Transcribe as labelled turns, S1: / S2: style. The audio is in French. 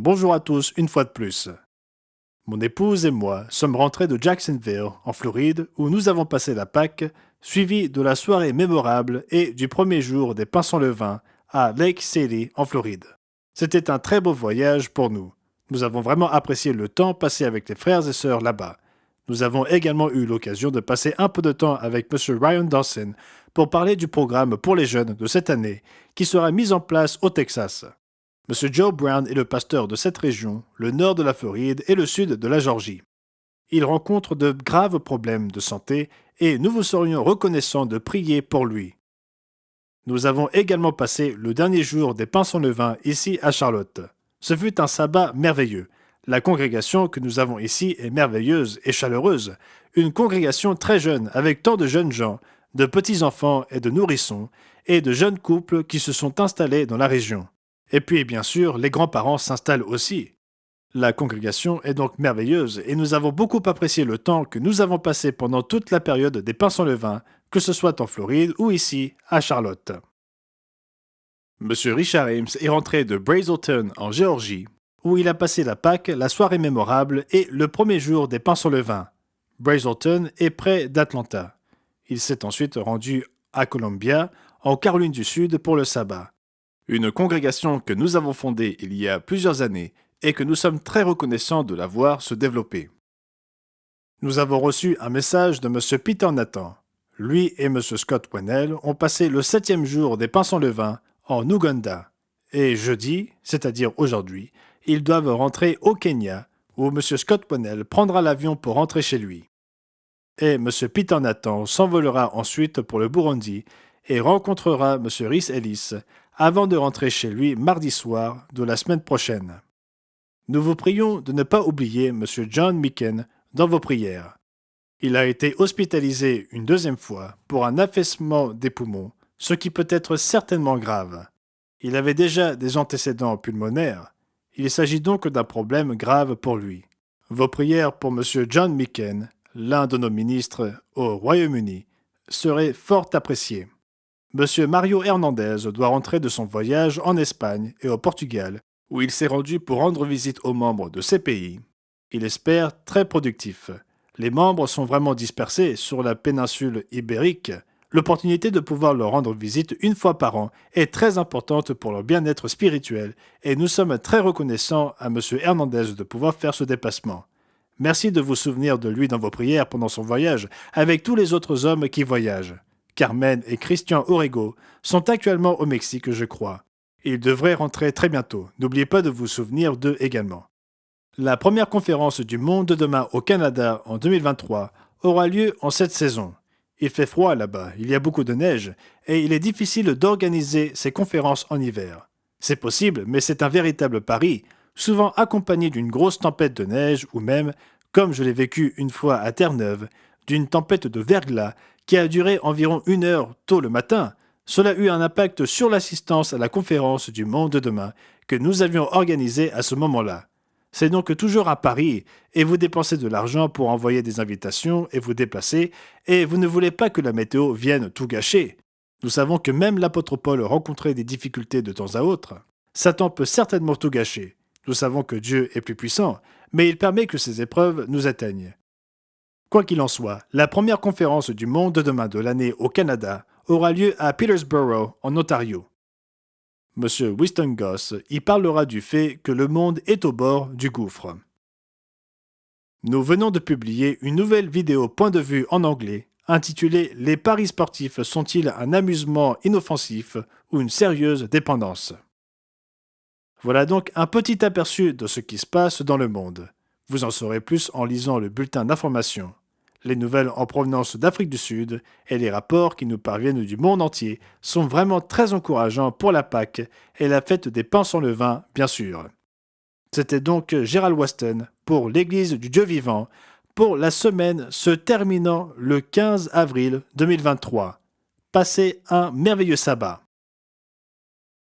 S1: Bonjour à tous une fois de plus. Mon épouse et moi sommes rentrés de Jacksonville, en Floride, où nous avons passé la Pâque, suivi de la soirée mémorable et du premier jour des pains sans levain à Lake City, en Floride. C'était un très beau voyage pour nous. Nous avons vraiment apprécié le temps passé avec les frères et sœurs là-bas. Nous avons également eu l'occasion de passer un peu de temps avec M. Ryan Dawson pour parler du programme pour les jeunes de cette année qui sera mis en place au Texas. M. Joe Brown est le pasteur de cette région, le nord de la Floride et le sud de la Georgie. Il rencontre de graves problèmes de santé et nous vous serions reconnaissants de prier pour lui. Nous avons également passé le dernier jour des pains sans levain ici à Charlotte. Ce fut un sabbat merveilleux. La congrégation que nous avons ici est merveilleuse et chaleureuse. Une congrégation très jeune avec tant de jeunes gens, de petits-enfants et de nourrissons, et de jeunes couples qui se sont installés dans la région. Et puis, bien sûr, les grands-parents s'installent aussi. La congrégation est donc merveilleuse et nous avons beaucoup apprécié le temps que nous avons passé pendant toute la période des pains sans levain, que ce soit en Floride ou ici, à Charlotte. Monsieur Richard Ames est rentré de Brazelton, en Géorgie, où il a passé la Pâque, la soirée mémorable et le premier jour des pains sans levain. Brazelton est près d'Atlanta. Il s'est ensuite rendu à Columbia, en Caroline du Sud, pour le sabbat. Une congrégation que nous avons fondée il y a plusieurs années et que nous sommes très reconnaissants de la voir se développer. Nous avons reçu un message de M. Peter Nathan. Lui et M. Scott Wennell ont passé le 7e jour des pains sans levain en Ouganda. Et jeudi, c'est-à-dire aujourd'hui, ils doivent rentrer au Kenya, où M. Scott Wennell prendra l'avion pour rentrer chez lui. Et M. Peter Nathan s'envolera ensuite pour le Burundi et rencontrera M. Rhys Ellis avant de rentrer chez lui mardi soir de la semaine prochaine. Nous vous prions de ne pas oublier M. John Micken dans vos prières. Il a été hospitalisé une deuxième fois pour un affaissement des poumons, ce qui peut être certainement grave. Il avait déjà des antécédents pulmonaires. Il s'agit donc d'un problème grave pour lui. Vos prières pour M. John Micken, l'un de nos ministres au Royaume-Uni, seraient fort appréciées. M. Mario Hernandez doit rentrer de son voyage en Espagne et au Portugal, où il s'est rendu pour rendre visite aux membres de ces pays. Il espère très productif. Les membres sont vraiment dispersés sur la péninsule ibérique. L'opportunité de pouvoir leur rendre visite une fois par an est très importante pour leur bien-être spirituel et nous sommes très reconnaissants à M. Hernandez de pouvoir faire ce déplacement. Merci de vous souvenir de lui dans vos prières pendant son voyage avec tous les autres hommes qui voyagent. Carmen et Christian Orego sont actuellement au Mexique, je crois. Ils devraient rentrer très bientôt. N'oubliez pas de vous souvenir d'eux également. La première conférence du Monde de demain au Canada en 2023 aura lieu en cette saison. Il fait froid là-bas, il y a beaucoup de neige, et il est difficile d'organiser ces conférences en hiver. C'est possible, mais c'est un véritable pari, souvent accompagné d'une grosse tempête de neige ou même, comme je l'ai vécu une fois à Terre-Neuve, d'une tempête de verglas qui a duré environ 1 heure tôt le matin. Cela eut un impact sur l'assistance à la conférence du Monde de demain que nous avions organisée à ce moment-là. C'est donc toujours un pari, et vous dépensez de l'argent pour envoyer des invitations et vous déplacer, et vous ne voulez pas que la météo vienne tout gâcher. Nous savons que même l'apôtre Paul rencontrait des difficultés de temps à autre. Satan peut certainement tout gâcher. Nous savons que Dieu est plus puissant, mais il permet que ces épreuves nous atteignent. Quoi qu'il en soit, la première conférence du Monde de demain de l'année au Canada aura lieu à Peterborough, en Ontario. M. Winston Goss y parlera du fait que le monde est au bord du gouffre. Nous venons de publier une nouvelle vidéo point de vue en anglais intitulée « Les paris sportifs sont-ils un amusement inoffensif ou une sérieuse dépendance ?» Voilà donc un petit aperçu de ce qui se passe dans le monde. Vous en saurez plus en lisant le bulletin d'information. Les nouvelles en provenance d'Afrique du Sud et les rapports qui nous parviennent du monde entier sont vraiment très encourageants pour la Pâque et la fête des pains sans levain, bien sûr. C'était donc Gérald Weston pour l'Église du Dieu vivant pour la semaine se terminant le 15 avril 2023. Passez un merveilleux sabbat.